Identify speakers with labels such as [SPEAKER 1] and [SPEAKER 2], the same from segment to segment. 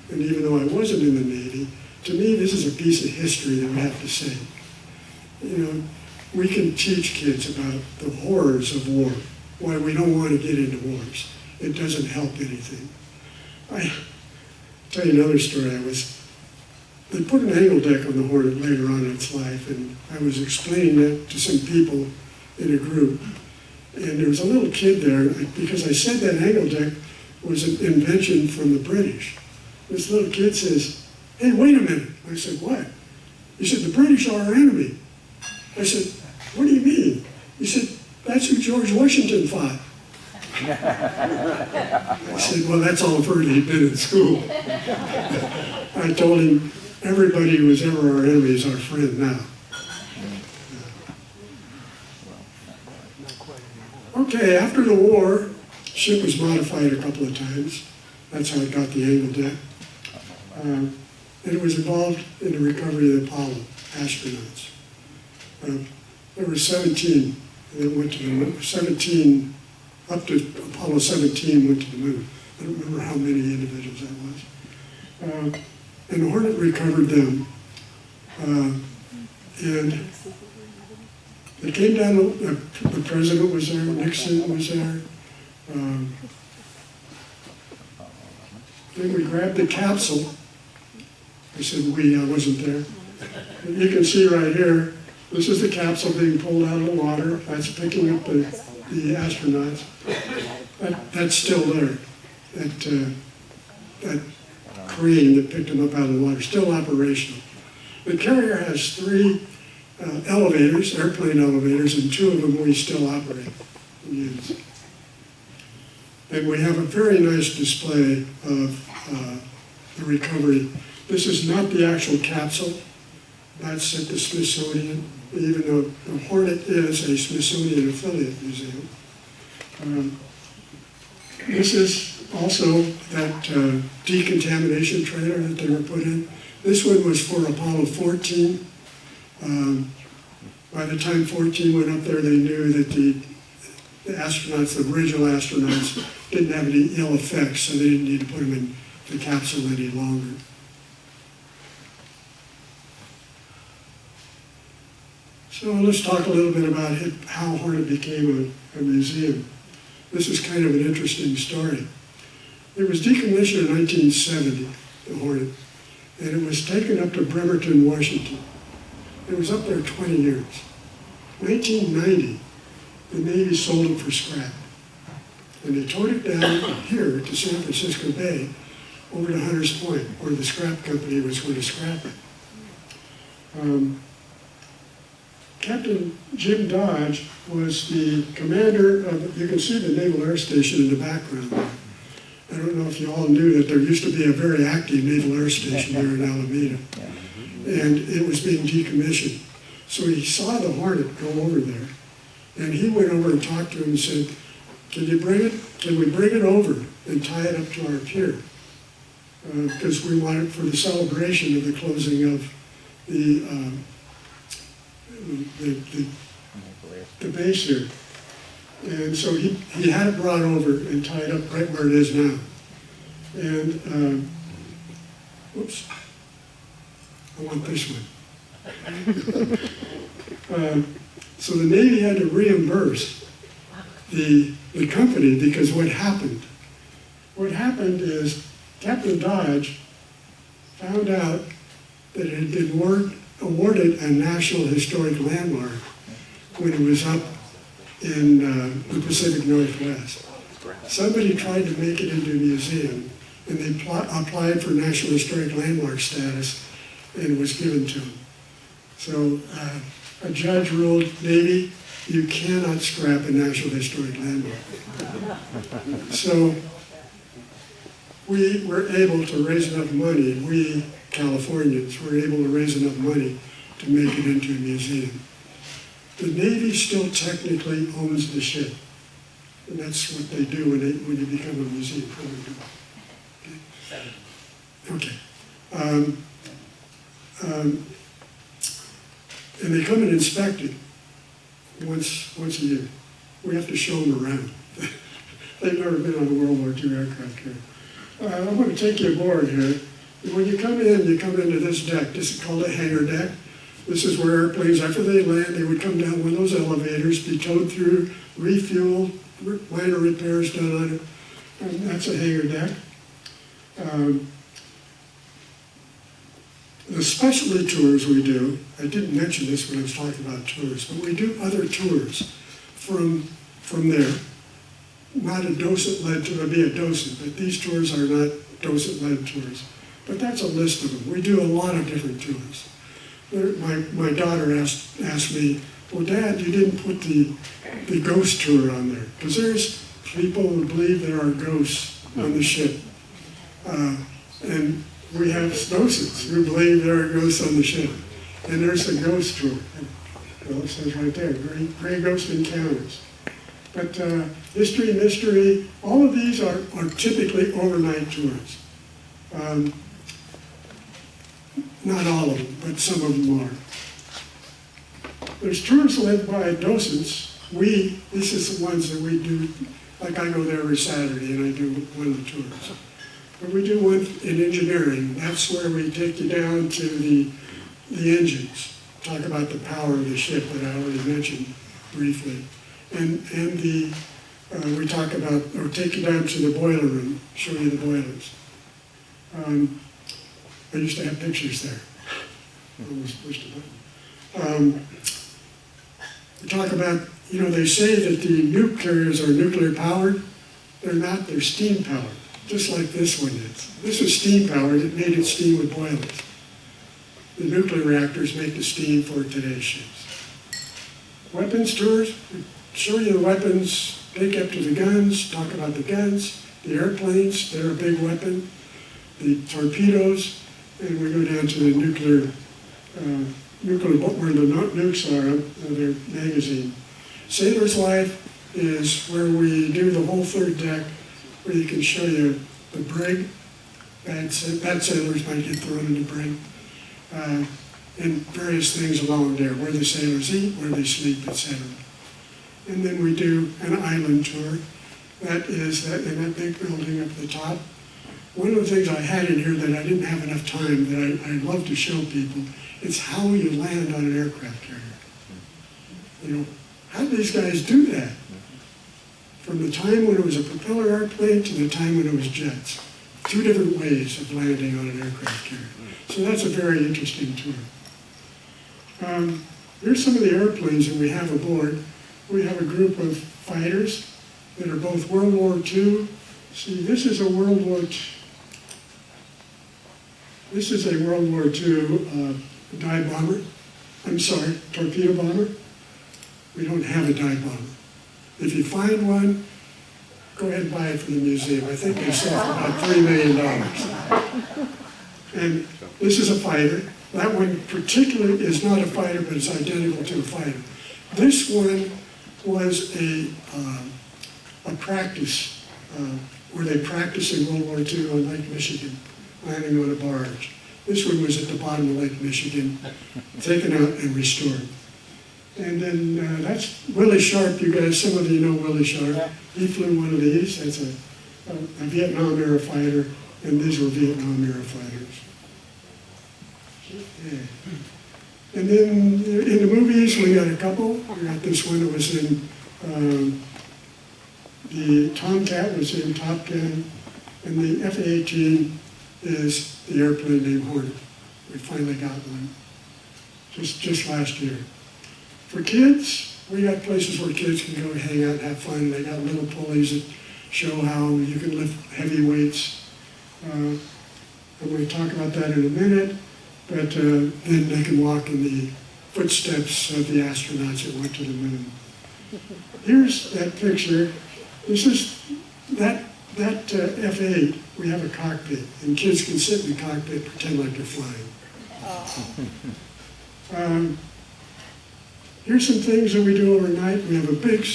[SPEAKER 1] and even though I wasn't in the Navy, to me this is a piece of history that we have to say. You know, we can teach kids about the horrors of war, why we don't want to get into wars. It doesn't help anything. I tell you another story. They put an angle deck on the Hornet later on in its life, and I was explaining that to some people in a group. And there was a little kid there, because I said that angle deck was an invention from the British. This little kid says, "Hey, wait a minute." I said, "What?" He said, "The British are our enemy." I said, "What do you mean?" He said, "That's who George Washington fought." I said, "Well, that's all I've heard. He'd been in school." I told him, everybody who was ever our enemy is our friend now. Okay, after the war, ship was modified a couple of times. That's how it got the angle deck. And it was involved in the recovery of the Apollo astronauts. There were 17 that went to the moon. 17, up to Apollo 17 went to the moon. I don't remember how many individuals that was. And the Hornet recovered them. And they came down, the president was there, Nixon was there. Then we grabbed the capsule. I said I wasn't there. And you can see right here, this is the capsule being pulled out of the water. That's picking up the astronauts. That's still there. That crane that picked them up out of the water, still operational. The carrier has 3 elevators, airplane elevators, and 2 of them we still operate and use. And we have a very nice display of the recovery. This is not the actual capsule. That's at the Smithsonian, even though the Hornet is a Smithsonian affiliate museum. This is also that decontamination trailer that they were put in. This one was for Apollo 14. By the time 14 went up there, they knew that the astronauts, the original astronauts, didn't have any ill effects, so they didn't need to put them in the capsule any longer. So let's talk a little bit about how Hornet became a museum. This is kind of an interesting story. It was decommissioned in 1970, the Hornet, and it was taken up to Bremerton, Washington. It was up there 20 years. 1990, the Navy sold it for scrap. And they towed it down here to San Francisco Bay over to Hunters Point, where the scrap company was going to scrap it. Captain Jim Dodge was the commander of, you can see the Naval Air Station in the background there. I don't know if you all knew that there used to be a very active Naval Air Station here in Alameda. And it was being decommissioned. So he saw the Hornet go over there. And he went over and talked to him and said, can we bring it over and tie it up to our pier? Because we want it for the celebration of the closing of the base here. And so he had it brought over and tied up right where it is now. And, whoops, I want this one. So the Navy had to reimburse the company because what happened is Captain Dodge found out that it had been awarded a National Historic Landmark when it was up in the Pacific Northwest. Somebody tried to make it into a museum, and they applied for National Historic Landmark status, and it was given to them. So a judge ruled, Navy, you cannot scrap a National Historic Landmark. So we were able to raise enough money, we Californians were able to raise enough money to make it into a museum. The Navy still technically owns the ship, and that's what they do when you become a museum. Okay. And they come and inspect it once a year. We have to show them around. They've never been on a World War II aircraft carrier. I'm going to take you aboard here. When you come into this deck. This is called a hangar deck. This is where airplanes, after they land, they would come down one of those elevators, be towed through, refueled, minor repairs done on it. And that's a hangar deck. The specialty tours we do, I didn't mention this when I was talking about tours, but we do other tours from there. Not a docent-led tour, it'd be a docent, but these tours are not docent-led tours. But that's a list of them. We do a lot of different tours. My daughter asked me, well, Dad, you didn't put the ghost tour on there. Because there's people who believe there are ghosts on the ship. And we have docents who believe there are ghosts on the ship. And there's a ghost tour. Well, it says right there, Gray Ghost Encounters. But history, mystery, all of these are typically overnight tours. Not all of them, but some of them are. There's tours led by docents. This is the ones that we do, like I go there every Saturday and I do one of the tours. But we do one in engineering. That's where we take you down to the engines, talk about the power of the ship that I already mentioned briefly. And we talk about, or take you down to the boiler room, show you the boilers. I used to have pictures there. I almost pushed a button. We talk about, they say that the nuke carriers are nuclear powered. They're not, they're steam powered, just like this one is. This is steam powered, it made its steam with boilers. The nuclear reactors make the steam for today's ships. Weapons tours, show you the weapons, take up to the guns, talk about the guns, the airplanes, they're a big weapon, the torpedoes, and we go down to the nuclear, where the nukes are, their magazine. Sailor's Life is where we do the whole third deck, where you can show you the brig. Bad sailors might get thrown in the brig. And various things along there, where the sailors eat, where they sleep, etc. And then we do an island tour. That is in that big building up at the top. One of the things I had in here that I didn't have enough time that I'd love to show people, it's how you land on an aircraft carrier. How did these guys do that? From the time when it was a propeller airplane to the time when it was jets. 2 different ways of landing on an aircraft carrier. So that's a very interesting tour. Here's some of the airplanes that we have aboard. We have a group of fighters that are both World War II. See, this is a World War II. This is a World War II dive bomber. I'm sorry, torpedo bomber. We don't have a dive bomber. If you find one, go ahead and buy it for the museum. I think they sell for about $3 million. And this is a fighter. That one particularly is not a fighter, but it's identical to a fighter. This one was a practice, where they practiced in World War II on Lake Michigan, landing on a barge. This one was at the bottom of Lake Michigan, taken out and restored. And then that's Willie Sharp. You guys, some of you know Willie Sharp. Yeah. He flew one of these. That's a Vietnam era fighter, and these were Vietnam era fighters. Yeah. And then in the movies, we got a couple. We got this one that was in, the Tomcat was in Top Gun, and the F-18 is the airplane named Hornet. We finally got one, just last year. For kids, we got places where kids can go hang out and have fun. They got little pulleys that show how you can lift heavy weights. I'm going to talk about that in a minute. But then they can walk in the footsteps of the astronauts that went to the moon. Here's that picture. This is that F-8. We have a cockpit, and kids can sit in the cockpit, pretend like they're flying. Here's some things that we do overnight. We have a big,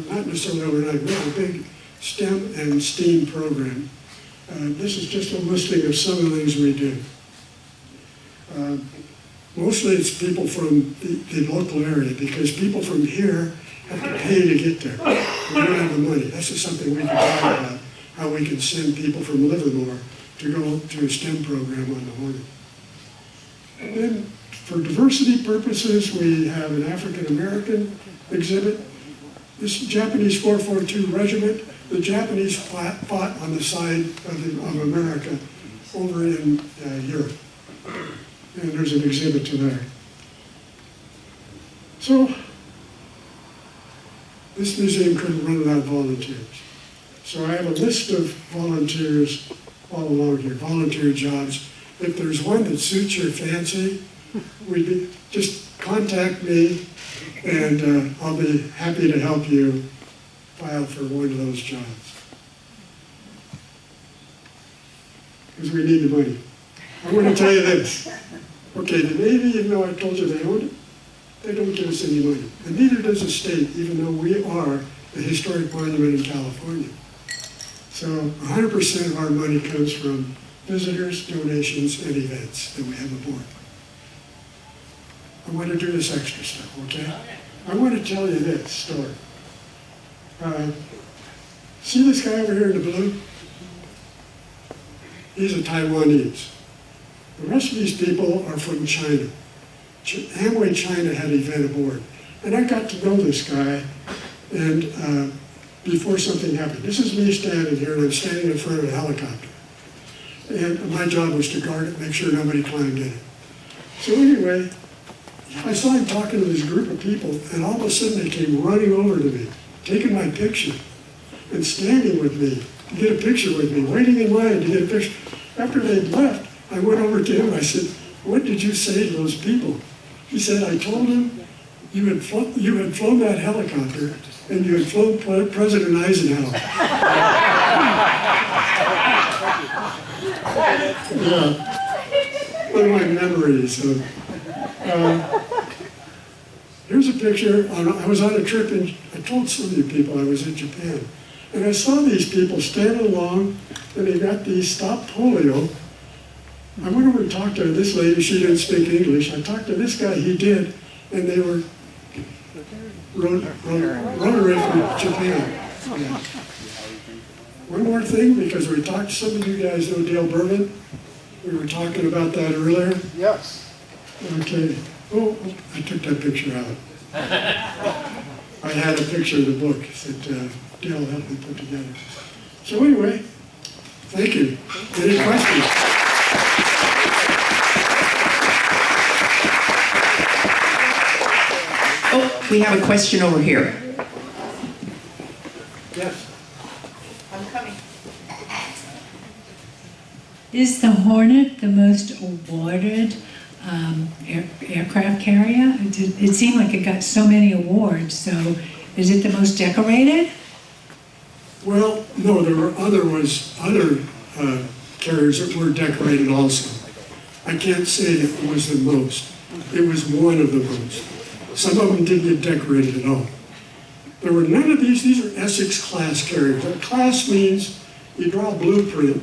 [SPEAKER 1] not necessarily overnight, we have a big STEM and STEAM program. This is just a listing of some of the things we do. Mostly it's people from the local area, because people from here have to pay to get there. We don't have the money. This is something we can talk about, how we can send people from Livermore to go to a STEM program on the Hornet. And then for diversity purposes, we have an African American exhibit. This Japanese 442 regiment, the Japanese fought on the side of America over in Europe. And there's an exhibit to there. So, this museum couldn't run without volunteers. So I have a list of volunteers all along here, volunteer jobs. If there's one that suits your fancy, just contact me and I'll be happy to help you file for one of those jobs. Because we need the money. I want to tell you this. Okay, the Navy, even though I told you they own it, they don't give us any money. And neither does the state, even though we are a historic monument in California. So 100% of our money comes from visitors, donations, and events that we have aboard. I want to do this extra stuff, okay? I want to tell you this story. See this guy over here in the blue? He's a Taiwanese. The rest of these people are from China. Amway China had an event aboard. And I got to know this guy and before something happened. This is me standing here, and I'm standing in front of a helicopter. And my job was to guard it, make sure nobody climbed in it. So anyway, I saw him talking to this group of people, and all of a sudden they came running over to me, taking my picture, and standing with me to get a picture with me, waiting in line to get a picture. After they'd left, I went over to him and I said, "What did you say to those people?" He said, "I told them you had flown that helicopter and you had flown President Eisenhower." Yeah, one of my memories. Here's a picture. I was on a trip, and I told some of you people I was in Japan. And I saw these people standing along, and they got these Stop Polio. I went over and talked to this lady. She didn't speak English. I talked to this guy. He did. And they were Rotary from Japan. Yeah. One more thing, because we talked, some of you guys know Dale Berman. We were talking about that earlier.
[SPEAKER 2] Yes.
[SPEAKER 1] Okay. Oh, I took that picture out. I had a picture of the book that Dale helped me put together. So anyway, thank you. Any questions?
[SPEAKER 3] Oh, we have a question over here.
[SPEAKER 1] Yes.
[SPEAKER 3] I'm coming.
[SPEAKER 4] Is the Hornet the most awarded aircraft carrier? It seemed like it got so many awards, so is it the most decorated?
[SPEAKER 1] Well, no, there were other carriers that were decorated also. I can't say that it was the most. It was one of the most. Some of them didn't get decorated at all. There were none of these are Essex class carriers. A class means you draw a blueprint,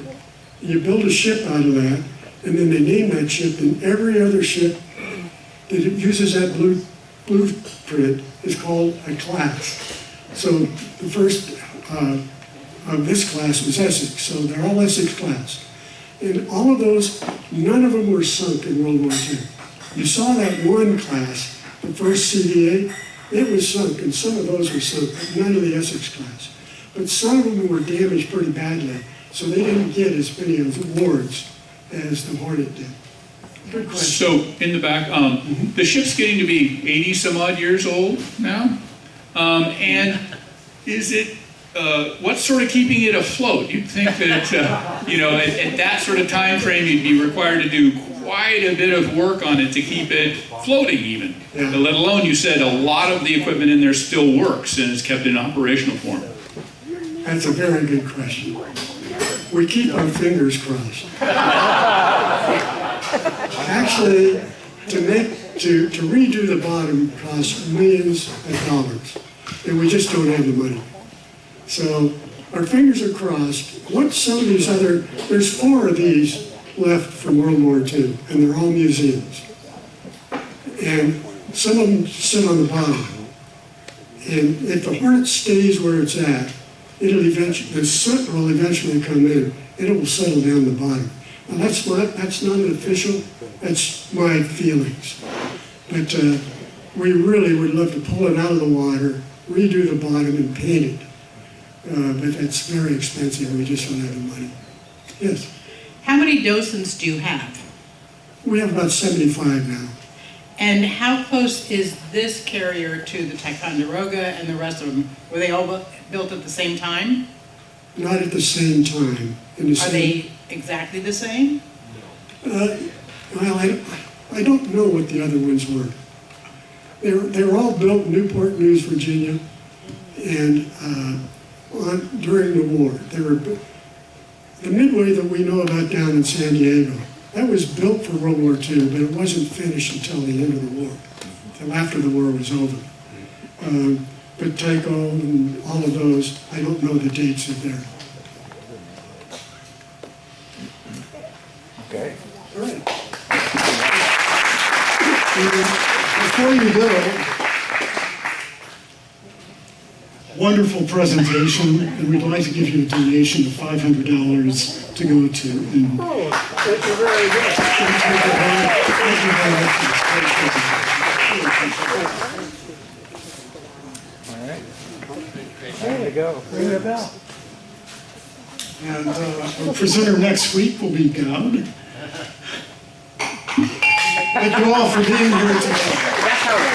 [SPEAKER 1] you build a ship out of that, and then they name that ship, and every other ship that uses that blueprint is called a class. So the first of this class was Essex, so they're all Essex class. And all of those, none of them were sunk in World War II. You saw that one class, the first CVA, it was sunk, and some of those were sunk, but none of the Essex class. But some of them were damaged pretty badly, so they didn't get as many awards as the Hornet did. Good question.
[SPEAKER 5] So, in the back, the ship's getting to be 80 some odd years old now, and is it, what's sort of keeping it afloat? You'd think that, you know, at that sort of time frame, you'd be required to do quite a bit of work on it to keep it floating even. Yeah. Let alone, you said a lot of the equipment in there still works and is kept in operational form.
[SPEAKER 1] That's a very good question. We keep our fingers crossed. Actually, to redo the bottom costs millions of dollars, and we just don't have the money. So our fingers are crossed. What some of these other, there's 4 of these left from World War II, and they're all museums. And some of them sit on the bottom. And if the Hornet stays where it's at, the soot will eventually come in, and it will settle down the bottom. Now, that's not an official, that's my feelings. But we really would love to pull it out of the water, redo the bottom and paint it. But that's very expensive, we just don't have the money. Yes,
[SPEAKER 2] How many docents do you have?
[SPEAKER 1] we have about 75 now.
[SPEAKER 2] And how close is this carrier to the Ticonderoga and the rest of them? Were they all built at the same time?
[SPEAKER 1] Not at the same time. In the
[SPEAKER 2] Are
[SPEAKER 1] same,
[SPEAKER 2] they exactly the same?
[SPEAKER 1] well, I don't know what the other ones were. They were all built in Newport News, Virginia, and during the war. The Midway that we know about down in San Diego, that was built for World War II, but it wasn't finished until the end of the war, until after the war was over. But Tycho and all of those, I don't know the dates of there.
[SPEAKER 6] Okay.
[SPEAKER 1] All right. Before you go, wonderful presentation, and we'd like to give you a donation of $500 to go to. And
[SPEAKER 6] Thank you very much. All right. There you go. Ring the bell.
[SPEAKER 1] And our presenter next week will be Gowd. Thank you all for being here today.